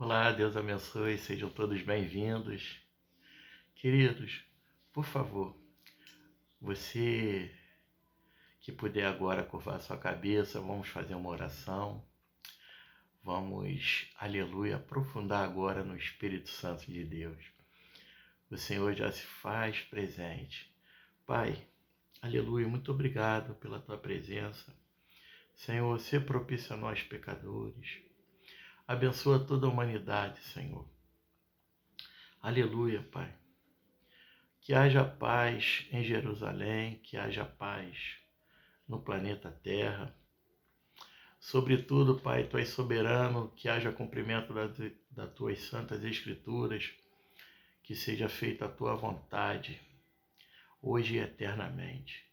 Olá, Deus abençoe, sejam todos bem-vindos. Queridos, por favor, você que puder agora curvar sua cabeça, vamos fazer uma oração. Vamos, aleluia, aprofundar agora no Espírito Santo de Deus. O Senhor já se faz presente. Pai, aleluia, muito obrigado pela tua presença. Senhor, se propício a nós pecadores. Abençoa toda a humanidade, Senhor. Aleluia, Pai. Que haja paz em Jerusalém, que haja paz no planeta Terra. Sobretudo, Pai, Tu és soberano, que haja cumprimento das Tuas santas Escrituras, que seja feita a Tua vontade, hoje e eternamente.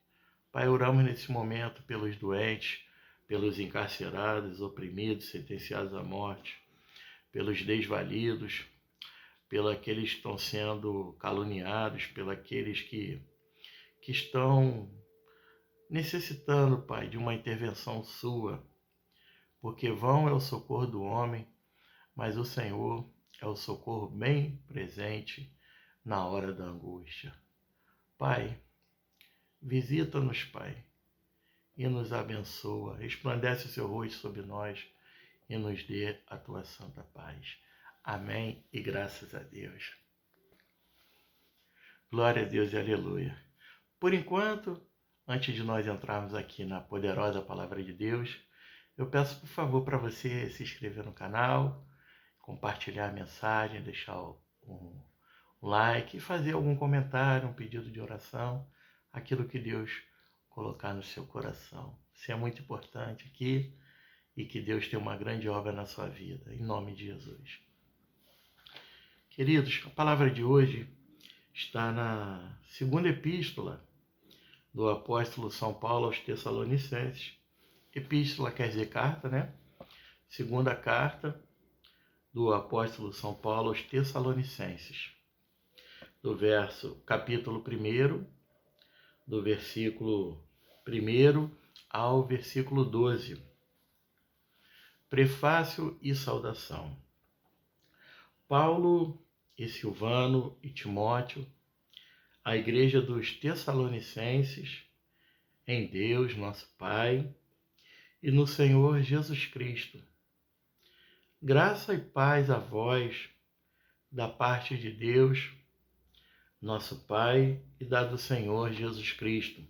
Pai, oramos nesse momento pelos doentes, pelos encarcerados, oprimidos, sentenciados à morte, pelos desvalidos, pelos aqueles que estão sendo caluniados, pelos aqueles que estão necessitando, Pai, de uma intervenção Sua, porque vão é o socorro do homem, mas o Senhor é o socorro bem presente na hora da angústia. Pai, visita-nos, Pai, e nos abençoa, resplandece o Seu rosto sobre nós e nos dê a Tua santa paz. Amém e graças a Deus. Glória a Deus e aleluia. Por enquanto, antes de nós entrarmos aqui na poderosa palavra de Deus, eu peço, por favor, para você se inscrever no canal, compartilhar a mensagem, deixar um like e fazer algum comentário, um pedido de oração, aquilo que Deus colocar no seu coração. Isso é muito importante aqui e que Deus tenha uma grande obra na sua vida, em nome de Jesus. Queridos, a palavra de hoje está na segunda epístola do apóstolo São Paulo aos Tessalonicenses. Epístola quer dizer carta, né? Segunda carta do apóstolo São Paulo aos Tessalonicenses. Do capítulo 1, do versículo 1 ao versículo 12. Prefácio e saudação. Paulo e Silvano e Timóteo, a igreja dos Tessalonicenses, em Deus, nosso Pai, e no Senhor Jesus Cristo. Graça e paz a vós, da parte de Deus, nosso Pai, e da do Senhor Jesus Cristo.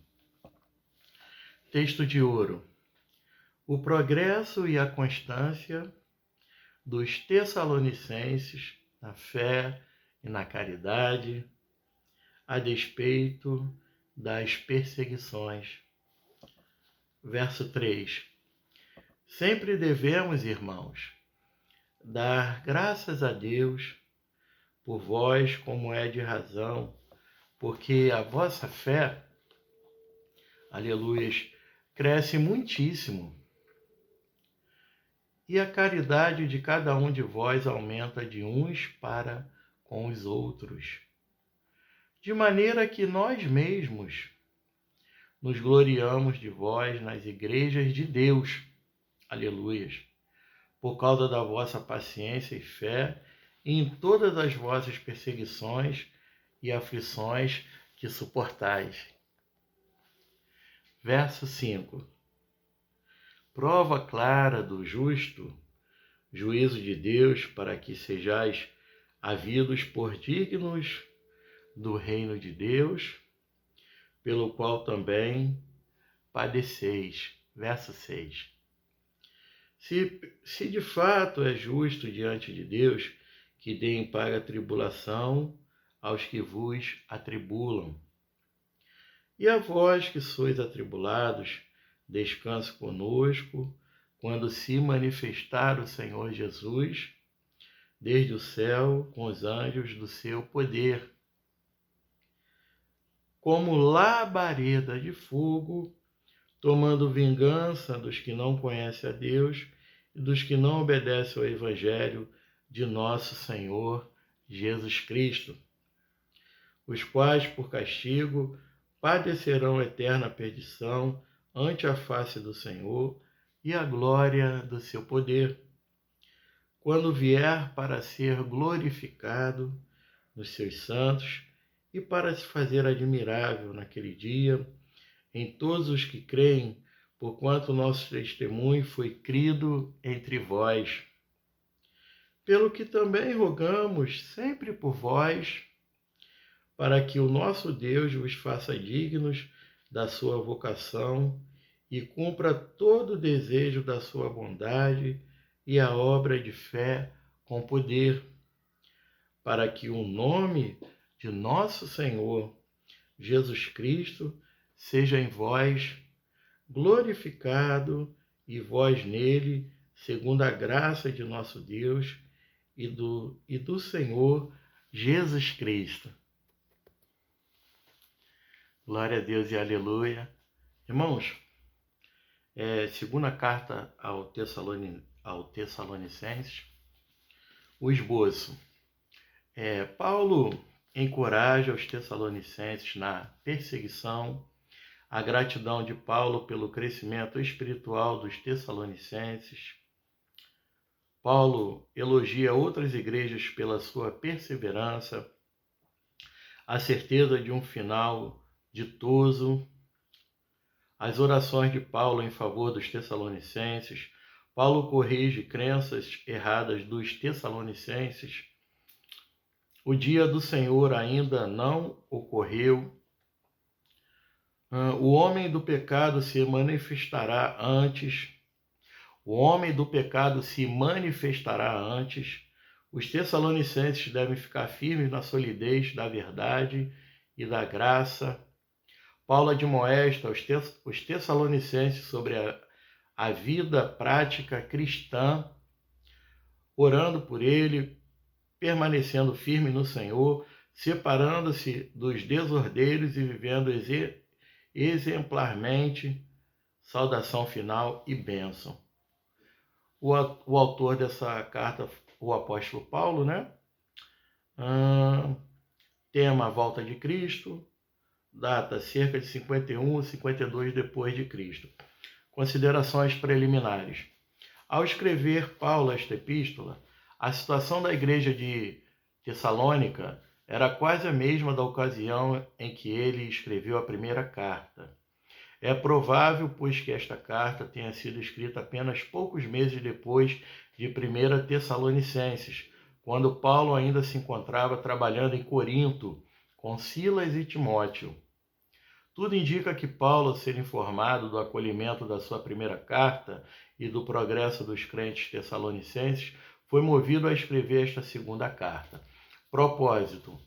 Texto de ouro. O progresso e a constância dos Tessalonicenses na fé e na caridade, a despeito das perseguições. Verso 3. Sempre devemos, irmãos, dar graças a Deus por vós, como é de razão, porque a vossa fé, aleluias, cresce muitíssimo, e a caridade de cada um de vós aumenta de uns para com os outros, de maneira que nós mesmos nos gloriamos de vós nas igrejas de Deus, aleluias, por causa da vossa paciência e fé em todas as vossas perseguições e aflições que suportais. Verso 5. Prova clara do justo juízo de Deus, para que sejais havidos por dignos do reino de Deus, pelo qual também padeceis. Verso 6. Se de fato é justo diante de Deus que deem paga a tribulação aos que vos atribulam. E a vós que sois atribulados, descanse conosco, quando se manifestar o Senhor Jesus, desde o céu, com os anjos do seu poder, como labareda de fogo, tomando vingança dos que não conhecem a Deus e dos que não obedecem ao Evangelho de nosso Senhor Jesus Cristo, os quais, por castigo, padecerão eterna perdição ante a face do Senhor e a glória do seu poder, quando vier para ser glorificado nos seus santos e para se fazer admirável naquele dia em todos os que creem, porquanto o nosso testemunho foi crido entre vós. Pelo que também rogamos sempre por vós, para que o nosso Deus vos faça dignos da sua vocação e cumpra todo o desejo da sua bondade e a obra de fé com poder, para que o nome de nosso Senhor Jesus Cristo seja em vós glorificado e vós nele, segundo a graça de nosso Deus e do Senhor Jesus Cristo. Glória a Deus e aleluia. Irmãos, segunda carta ao Tessalonicenses, o esboço. Paulo encoraja os Tessalonicenses na perseguição, a gratidão de Paulo pelo crescimento espiritual dos Tessalonicenses. Paulo elogia outras igrejas pela sua perseverança, a certeza de um final ditoso, as orações de Paulo em favor dos Tessalonicenses. Paulo corrige crenças erradas dos Tessalonicenses. O dia do Senhor ainda não ocorreu. O homem do pecado se manifestará antes. O homem do pecado se manifestará antes. Os Tessalonicenses devem ficar firmes na solidez da verdade e da graça. Paulo admoesta os Tessalonicenses sobre a vida prática cristã, orando por ele, permanecendo firme no Senhor, separando-se dos desordeiros e vivendo exemplarmente. Saudação final e bênção. O autor dessa carta, o apóstolo Paulo, né? Tema: volta de Cristo. Data: cerca de 51 a 52 depois de Cristo. Considerações preliminares. Ao escrever Paulo esta epístola, a situação da igreja de Tessalônica era quase a mesma da ocasião em que ele escreveu a primeira carta. É provável, pois, que esta carta tenha sido escrita apenas poucos meses depois de 1 Tessalonicenses, quando Paulo ainda se encontrava trabalhando em Corinto com Silas e Timóteo. Tudo indica que Paulo, ao ser informado do acolhimento da sua primeira carta e do progresso dos crentes tessalonicenses, foi movido a escrever esta segunda carta. Propósito.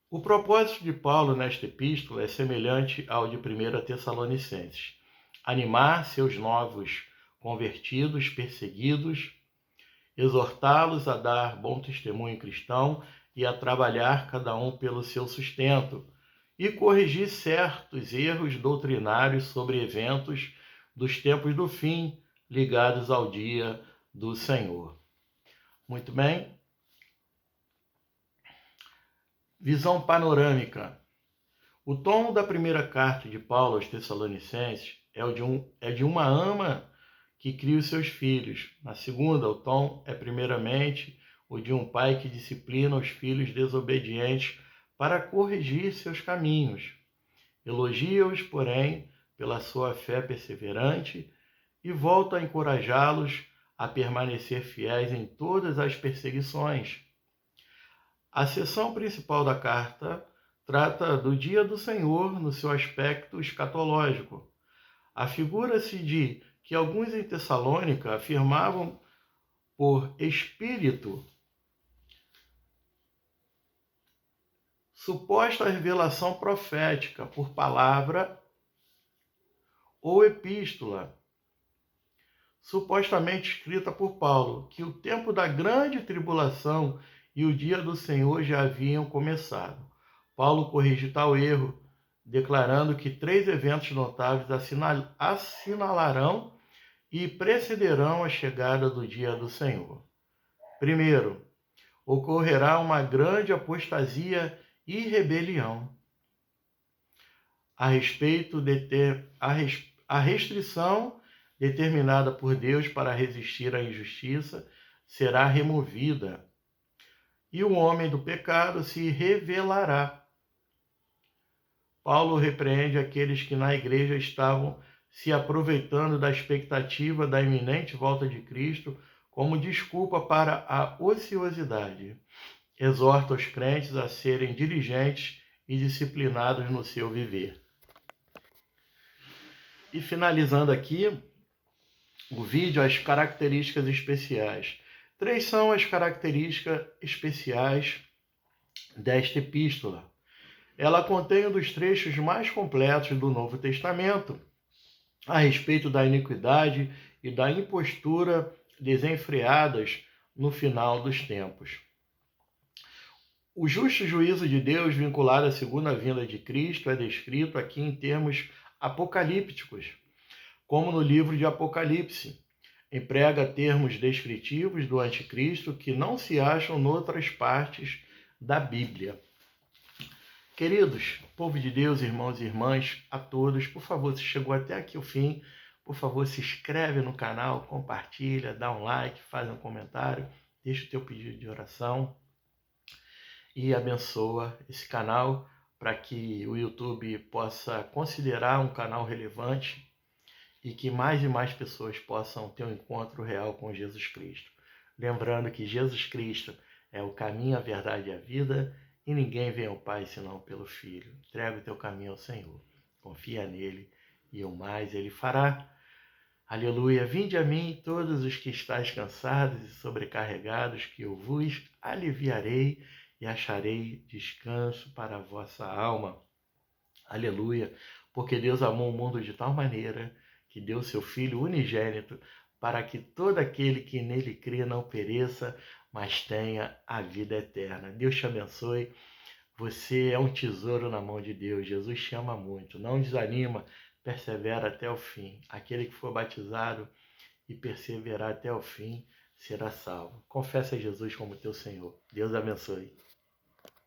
O propósito de Paulo nesta epístola é semelhante ao de 1 Tessalonicenses: animar seus novos convertidos, perseguidos, exortá-los a dar bom testemunho cristão e a trabalhar cada um pelo seu sustento, e corrigir certos erros doutrinários sobre eventos dos tempos do fim ligados ao dia do Senhor. Muito bem. Visão panorâmica. O tom da primeira carta de Paulo aos Tessalonicenses é de uma ama que cria os seus filhos. Na segunda, o tom é primeiramente o de um pai que disciplina os filhos desobedientes para corrigir seus caminhos. Elogia-os, porém, pela sua fé perseverante e volta a encorajá-los a permanecer fiéis em todas as perseguições. A seção principal da carta trata do dia do Senhor no seu aspecto escatológico. Afigura-se de que alguns em Tessalônica afirmavam por espírito suposta revelação profética por palavra ou epístola, supostamente escrita por Paulo, que o tempo da grande tribulação e o dia do Senhor já haviam começado. Paulo corrige tal erro, declarando que 3 eventos notáveis assinalarão e precederão a chegada do dia do Senhor. Primeiro, ocorrerá uma grande apostasia e rebelião. A restrição determinada por Deus para resistir à injustiça, será removida, e o homem do pecado se revelará. Paulo repreende aqueles que na igreja estavam se aproveitando da expectativa da iminente volta de Cristo como desculpa para a ociosidade. Exorta os crentes a serem diligentes e disciplinados no seu viver. E finalizando aqui o vídeo, as características especiais. 3 são as características especiais desta epístola. Ela contém um dos trechos mais completos do Novo Testamento a respeito da iniquidade e da impostura desenfreadas no final dos tempos. O justo juízo de Deus vinculado à segunda vinda de Cristo é descrito aqui em termos apocalípticos, como no livro de Apocalipse. Emprega termos descritivos do anticristo que não se acham em outras partes da Bíblia. Queridos, povo de Deus, irmãos e irmãs, a todos, por favor, se chegou até aqui o fim, por favor, se inscreve no canal, compartilha, dá um like, faz um comentário, deixa o teu pedido de oração e abençoa esse canal para que o YouTube possa considerar um canal relevante e que mais e mais pessoas possam ter um encontro real com Jesus Cristo. Lembrando que Jesus Cristo é o caminho, a verdade e a vida, e ninguém vem ao Pai senão pelo Filho. Entrega o teu caminho ao Senhor, confia nele e o mais ele fará. Aleluia, vinde a mim todos os que estáis cansados e sobrecarregados, que eu vos aliviarei e acharei descanso para a vossa alma. Aleluia, porque Deus amou o mundo de tal maneira que deu seu Filho unigênito para que todo aquele que nele crê não pereça, mas tenha a vida eterna. Deus te abençoe. Você é um tesouro na mão de Deus. Jesus te ama muito. Não desanima, persevera até o fim. Aquele que for batizado e perseverar até o fim será salvo. Confessa Jesus como teu Senhor. Deus abençoe.